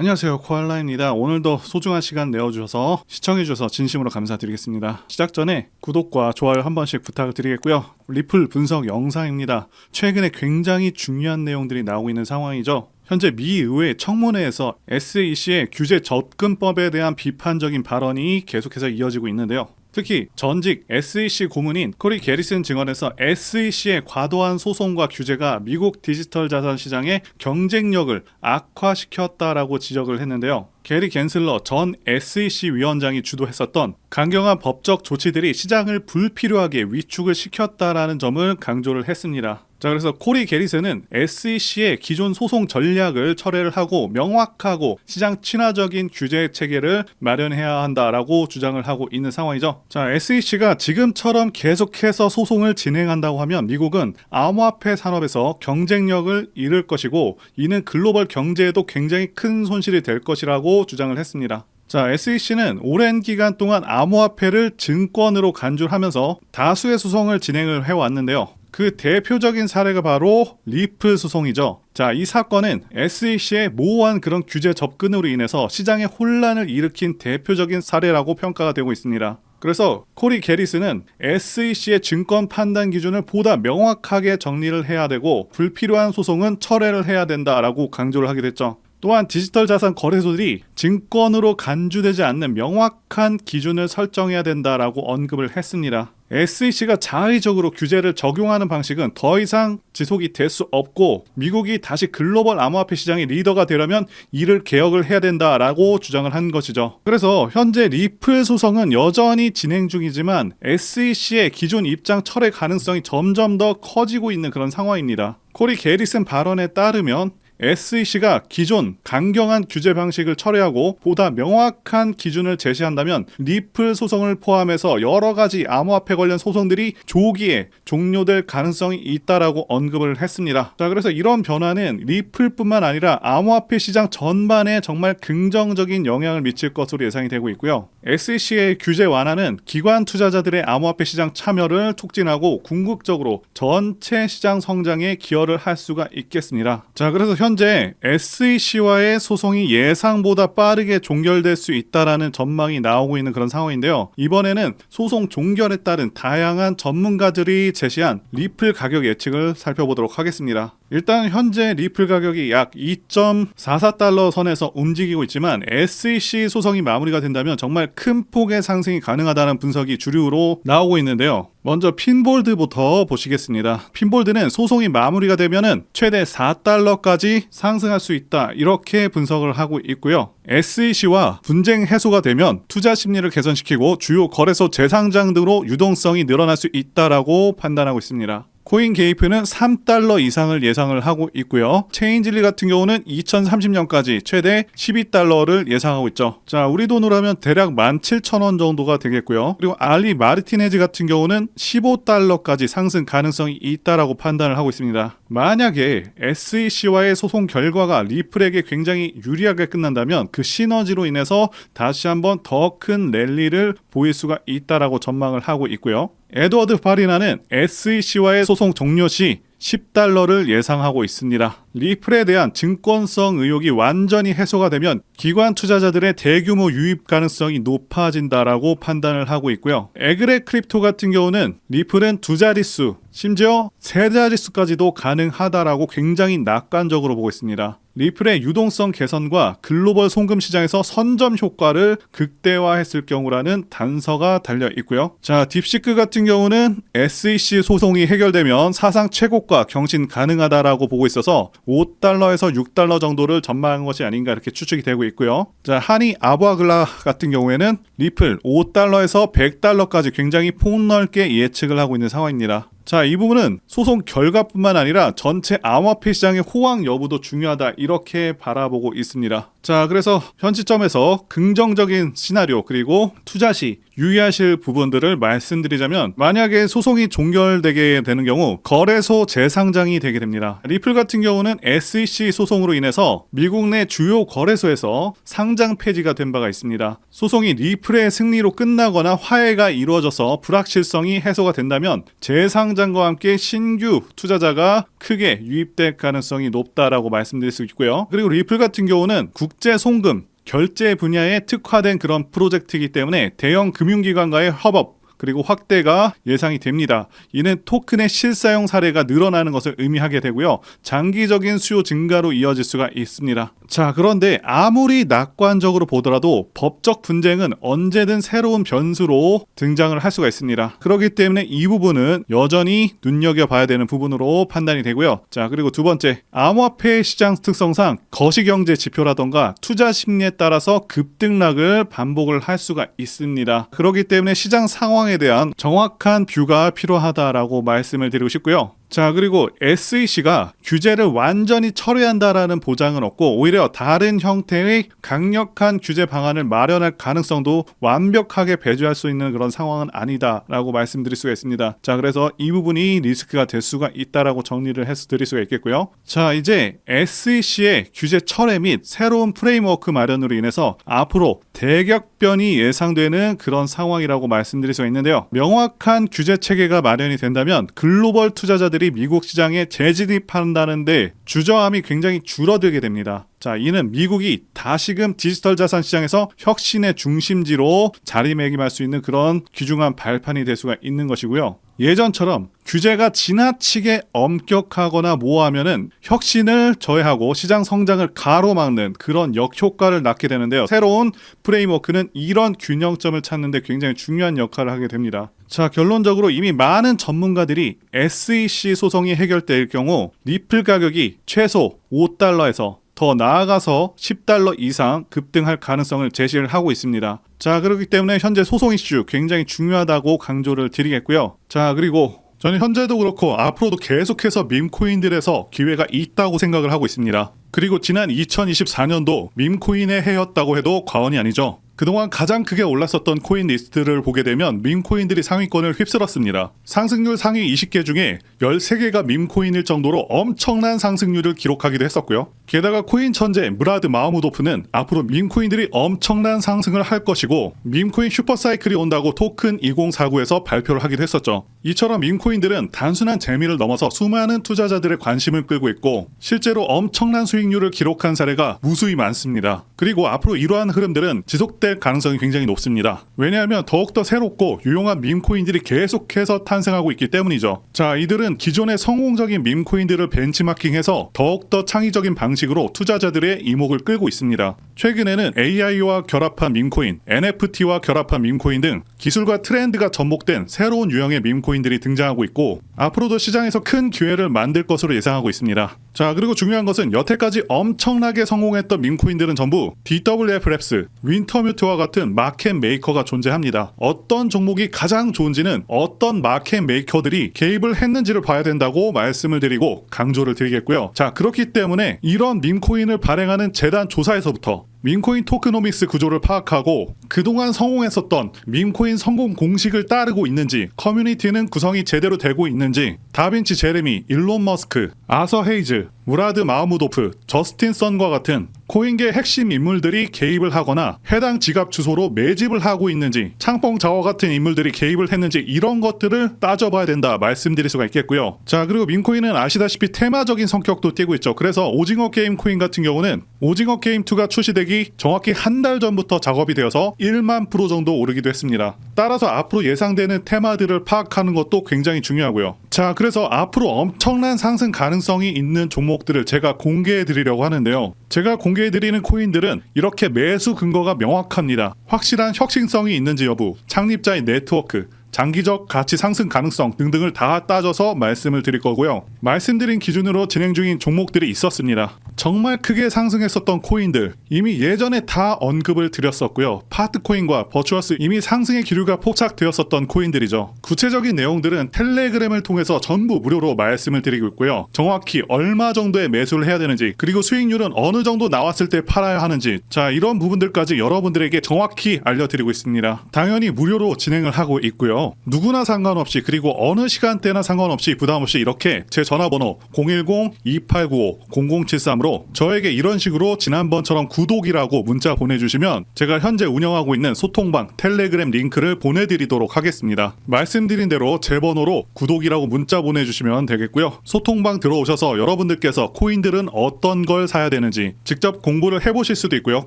안녕하세요, 코알라입니다. 오늘도 소중한 시간 내어주셔서 시청해주셔서 진심으로 감사드리겠습니다. 시작 전에 구독과 좋아요 한 번씩 부탁을 드리겠고요. 리플 분석 영상입니다. 최근에 굉장히 중요한 내용들이 나오고 있는 상황이죠. 현재 미 의회 청문회에서 SEC의 규제 접근법에 대한 비판적인 발언이 계속해서 이어지고 있는데요. 특히 전직 SEC 고문인 코리 게리슨 증언에서 SEC의 과도한 소송과 규제가 미국 디지털 자산 시장의 경쟁력을 악화시켰다라고 지적을 했는데요. 게리 갠슬러 전 SEC 위원장이 주도했었던 강경한 법적 조치들이 시장을 불필요하게 위축을 시켰다라는 점을 강조를 했습니다. 자, 그래서 코리 게리슨은 SEC의 기존 소송 전략을 철회를 하고 명확하고 시장 친화적인 규제 체계를 마련해야 한다라고 주장을 하고 있는 상황이죠. 자, SEC가 지금처럼 계속해서 소송을 진행한다고 하면 미국은 암호화폐 산업에서 경쟁력을 잃을 것이고 이는 글로벌 경제에도 굉장히 큰 손실이 될 것이라고 주장을 했습니다. 자, SEC는 오랜 기간 동안 암호화폐를 증권으로 간주하면서 다수의 소송을 진행을 해왔는데요. 그 대표적인 사례가 바로 리플 소송이죠. 자, 이 사건은 SEC의 모호한 그런 규제 접근으로 인해서 시장에 혼란을 일으킨 대표적인 사례라고 평가가 되고 있습니다. 그래서 코리 게리슨은 SEC의 증권 판단 기준을 보다 명확하게 정리를 해야 되고 불필요한 소송은 철회를 해야 된다라고 강조를 하게 됐죠. 또한 디지털 자산 거래소들이 증권으로 간주되지 않는 명확한 기준을 설정해야 된다라고 언급을 했습니다. SEC가 자의적으로 규제를 적용하는 방식은 더 이상 지속이 될 수 없고 미국이 다시 글로벌 암호화폐 시장의 리더가 되려면 이를 개혁을 해야 된다라고 주장을 한 것이죠. 그래서 현재 리플 소송은 여전히 진행 중이지만 SEC의 기존 입장 철회 가능성이 점점 더 커지고 있는 그런 상황입니다. 코리 게리슨 발언에 따르면 SEC가 기존 강경한 규제 방식을 철회하고 보다 명확한 기준을 제시한다면 리플 소송을 포함해서 여러 가지 암호화폐 관련 소송들이 조기에 종료될 가능성이 있다라고 언급을 했습니다. 자, 그래서 이런 변화는 리플뿐만 아니라 암호화폐 시장 전반에 정말 긍정적인 영향을 미칠 것으로 예상이 되고 있고요. SEC의 규제 완화는 기관 투자자들의 암호화폐 시장 참여를 촉진하고 궁극적으로 전체 시장 성장에 기여를 할 수가 있겠습니다. 자, 그래서 현재 SEC와의 소송이 예상보다 빠르게 종결될 수 있다라는 전망이 나오고 있는 그런 상황인데요. 이번에는 소송 종결에 따른 다양한 전문가들이 제시한 리플 가격 예측을 살펴보도록 하겠습니다. 일단 현재 리플 가격이 약 2.44달러 선에서 움직이고 있지만 SEC 소송이 마무리가 된다면 정말 큰 폭의 상승이 가능하다는 분석이 주류로 나오고 있는데요. 먼저 핀볼드부터 보시겠습니다. 핀볼드는 소송이 마무리가 되면은 최대 4달러까지 상승할 수 있다, 이렇게 분석을 하고 있고요. SEC와 분쟁 해소가 되면 투자 심리를 개선시키고 주요 거래소 재상장 등으로 유동성이 늘어날 수 있다라고 판단하고 있습니다. 코인게이프는 3달러 이상을 예상을 하고 있고요. 체인질리 같은 경우는 2030년까지 최대 12달러를 예상하고 있죠. 자, 우리 돈으로 하면 대략 17,000원 정도가 되겠고요. 그리고 알리 마르티네즈 같은 경우는 15달러까지 상승 가능성이 있다라고 판단을 하고 있습니다. 만약에 SEC와의 소송 결과가 리플에게 굉장히 유리하게 끝난다면 그 시너지로 인해서 다시 한번 더 큰 랠리를 보일 수가 있다라고 전망을 하고 있고요. 에드워드 파리나는 SEC와의 소송 종료 시 10달러를 예상하고 있습니다. 리플에 대한 증권성 의혹이 완전히 해소가 되면 기관 투자자들의 대규모 유입 가능성이 높아진다라고 판단을 하고 있고요. 에그레 크립토 같은 경우는 리플은 2자릿수, 심지어 3자릿수까지도 가능하다라고 굉장히 낙관적으로 보고 있습니다. 리플의 유동성 개선과 글로벌 송금 시장에서 선점 효과를 극대화했을 경우라는 단서가 달려 있고요. 자, 딥시크 같은 경우는 SEC 소송이 해결되면 사상 최고가 경신 가능하다라고 보고 있어서 5달러에서 6달러 정도를 전망한 것이 아닌가 이렇게 추측이 되고 있고요. 자, 하니 아부아글라 같은 경우에는 리플 5달러에서 100달러까지 굉장히 폭넓게 예측을 하고 있는 상황입니다. 자, 이 부분은 소송 결과뿐만 아니라 전체 암호화폐 시장의 호황 여부도 중요하다, 이렇게 바라보고 있습니다. 자, 그래서 현 시점에서 긍정적인 시나리오 그리고 투자 시 유의하실 부분들을 말씀드리자면, 만약에 소송이 종결되게 되는 경우 거래소 재상장이 되게 됩니다. 리플 같은 경우는 SEC 소송으로 인해서 미국 내 주요 거래소에서 상장 폐지가 된 바가 있습니다. 소송이 리플의 승리로 끝나거나 화해가 이루어져서 불확실성이 해소가 된다면 재상장과 함께 신규 투자자가 크게 유입될 가능성이 높다라고 말씀드릴 수 있고요. 그리고 리플 같은 경우는 국제 송금, 결제 분야에 특화된 그런 프로젝트이기 때문에 대형 금융기관과의 협업 그리고 확대가 예상이 됩니다. 이는 토큰의 실사용 사례가 늘어나는 것을 의미하게 되고요. 장기적인 수요 증가로 이어질 수가 있습니다. 자, 그런데 아무리 낙관적으로 보더라도 법적 분쟁은 언제든 새로운 변수로 등장을 할 수가 있습니다. 그렇기 때문에 이 부분은 여전히 눈여겨봐야 되는 부분으로 판단이 되고요. 자, 그리고 두 번째, 암호화폐 시장 특성상 거시경제 지표라던가 투자 심리에 따라서 급등락을 반복을 할 수가 있습니다. 그렇기 때문에 시장 상황 에 대한 정확한 뷰가 필요하다라고 말씀을 드리고 싶고요. 자, 그리고 SEC가 규제를 완전히 철회한다라는 보장은 없고 오히려 다른 형태의 강력한 규제 방안을 마련할 가능성도 완벽하게 배제할 수 있는 그런 상황은 아니다라고 말씀드릴 수가 있습니다. 자, 그래서 이 부분이 리스크가 될 수가 있다라고 정리를 해서 드릴 수가 있겠고요. 자, 이제 SEC의 규제 철회 및 새로운 프레임워크 마련으로 인해서 앞으로 대격변이 예상되는 그런 상황이라고 말씀드릴 수가 있는데요. 명확한 규제 체계가 마련이 된다면 글로벌 투자자들이 미국 시장에 재진입한다는데 주저함이 굉장히 줄어들게 됩니다. 자, 이는 미국이 다시금 디지털 자산 시장에서 혁신의 중심지로 자리매김할 수 있는 그런 귀중한 발판이 될 수가 있는 것이고요. 예전처럼 규제가 지나치게 엄격하거나 모호하면은 혁신을 저해하고 시장 성장을 가로막는 그런 역효과를 낳게 되는데요. 새로운 프레임워크는 이런 균형점을 찾는 데 굉장히 중요한 역할을 하게 됩니다. 자, 결론적으로 이미 많은 전문가들이 SEC 소송이 해결될 경우 리플 가격이 최소 $5에서 더 나아가서 $10 이상 급등할 가능성을 제시를 하고 있습니다. 자, 그렇기 때문에 현재 소송 이슈 굉장히 중요하다고 강조를 드리겠고요. 자, 그리고 저는 현재도 그렇고 앞으로도 계속해서 밈코인들에서 기회가 있다고 생각을 하고 있습니다. 그리고 지난 2024년도 밈코인의 해였다고 해도 과언이 아니죠. 그동안 가장 크게 올랐었던 코인 리스트를 보게 되면 밈코인들이 상위권을 휩쓸었습니다. 상승률 상위 20개 중에 13개가 밈코인일 정도로 엄청난 상승률을 기록하기도 했었고요. 게다가 코인 천재 무라드 마흐무도프는 앞으로 밈코인들이 엄청난 상승을 할 것이고 밈코인 슈퍼사이클이 온다고 토큰 2049에서 발표를 하기도 했었죠. 이처럼 밈코인들은 단순한 재미를 넘어서 수많은 투자자들의 관심을 끌고 있고 실제로 엄청난 수익률을 기록한 사례가 무수히 많습니다. 그리고 앞으로 이러한 흐름들은 지속될 가능성이 굉장히 높습니다. 왜냐하면 더욱더 새롭고 유용한 밈코인들이 계속해서 탄생하고 있기 때문이죠. 자, 이들은 기존의 성공적인 밈코인들을 벤치마킹해서 더욱더 창의적인 방식으로 투자자들의 이목을 끌고 있습니다. 최근에는 AI와 결합한 밈코인, NFT와 결합한 밈코인 등 기술과 트렌드가 접목된 새로운 유형의 밈코인들이 등장하고 있고 앞으로도 시장에서 큰 기회를 만들 것으로 예상하고 있습니다. 자, 그리고 중요한 것은 여태까지 엄청나게 성공했던 밈코인들은 전부 DWF 랩스, 윈터뮤트와 같은 마켓 메이커가 존재합니다. 어떤 종목이 가장 좋은지는 어떤 마켓 메이커들이 개입을 했는지를 봐야 된다고 말씀을 드리고 강조를 드리겠고요. 자, 그렇기 때문에 이런 밈코인을 발행하는 재단 조사에서부터 밈코인 토크노믹스 구조를 파악하고 그동안 성공했었던 밈코인 성공 공식을 따르고 있는지, 커뮤니티는 구성이 제대로 되고 있는지, 다빈치 제레미, 일론 머스크, 아서 헤이즈, 무라드 마흐무도프, 저스틴 선과 같은 코인계 핵심 인물들이 개입을 하거나 해당 지갑 주소로 매집을 하고 있는지, 창펑 자워 같은 인물들이 개입을 했는지 이런 것들을 따져봐야 된다 말씀드릴 수가 있겠고요. 자, 그리고 밈코인은 아시다시피 테마적인 성격도 띠고 있죠. 그래서 오징어 게임 코인 같은 경우는 오징어 게임 2가 출시되기 정확히 한 달 전부터 작업이 되어서 1만 % 정도 오르기도 했습니다. 따라서 앞으로 예상되는 테마들을 파악하는 것도 굉장히 중요하고요. 자, 그래서 앞으로 엄청난 상승 가능성이 있는 종목들을 제가 공개해 드리려고 하는데요. 제가 공개해 드리는 코인들은 이렇게 매수 근거가 명확합니다. 확실한 혁신성이 있는지 여부, 창립자의 네트워크, 장기적 가치 상승 가능성 등등을 다 따져서 말씀을 드릴 거고요. 말씀드린 기준으로 진행 중인 종목들이 있었습니다. 정말 크게 상승했었던 코인들 이미 예전에 다 언급을 드렸었고요. 파트코인과 버추어스 이미 상승의 기류가 포착되었었던 코인들이죠. 구체적인 내용들은 텔레그램을 통해서 전부 무료로 말씀을 드리고 있고요. 정확히 얼마 정도의 매수를 해야 되는지, 그리고 수익률은 어느 정도 나왔을 때 팔아야 하는지, 자, 이런 부분들까지 여러분들에게 정확히 알려드리고 있습니다. 당연히 무료로 진행을 하고 있고요. 누구나 상관없이, 그리고 어느 시간대나 상관없이 부담없이 이렇게 제 전화번호 010-2895-0073으로 번호로 저에게 이런 식으로 지난번처럼 구독이라고 문자 보내주시면 제가 현재 운영하고 있는 소통방 텔레그램 링크를 보내드리도록 하겠습니다. 말씀드린 대로 제 번호로 구독이라고 문자 보내주시면 되겠고요. 소통방 들어오셔서 여러분들께서 코인들은 어떤 걸 사야 되는지 직접 공부를 해보실 수도 있고요.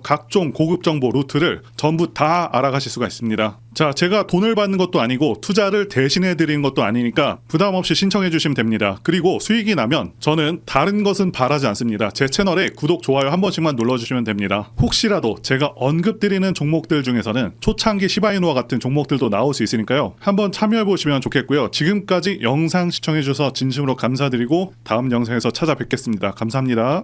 각종 고급 정보 루트를 전부 다 알아가실 수가 있습니다. 자, 제가 돈을 받는 것도 아니고 투자를 대신해 드리는 것도 아니니까 부담 없이 신청해 주시면 됩니다. 그리고 수익이 나면 저는 다른 것은 바라지 않습니다. 제 채널에 구독, 좋아요 한 번씩만 눌러주시면 됩니다. 혹시라도 제가 언급드리는 종목들 중에서는 초창기 시바이누와 같은 종목들도 나올 수 있으니까요. 한번 참여해 보시면 좋겠고요. 지금까지 영상 시청해 주셔서 진심으로 감사드리고 다음 영상에서 찾아뵙겠습니다. 감사합니다.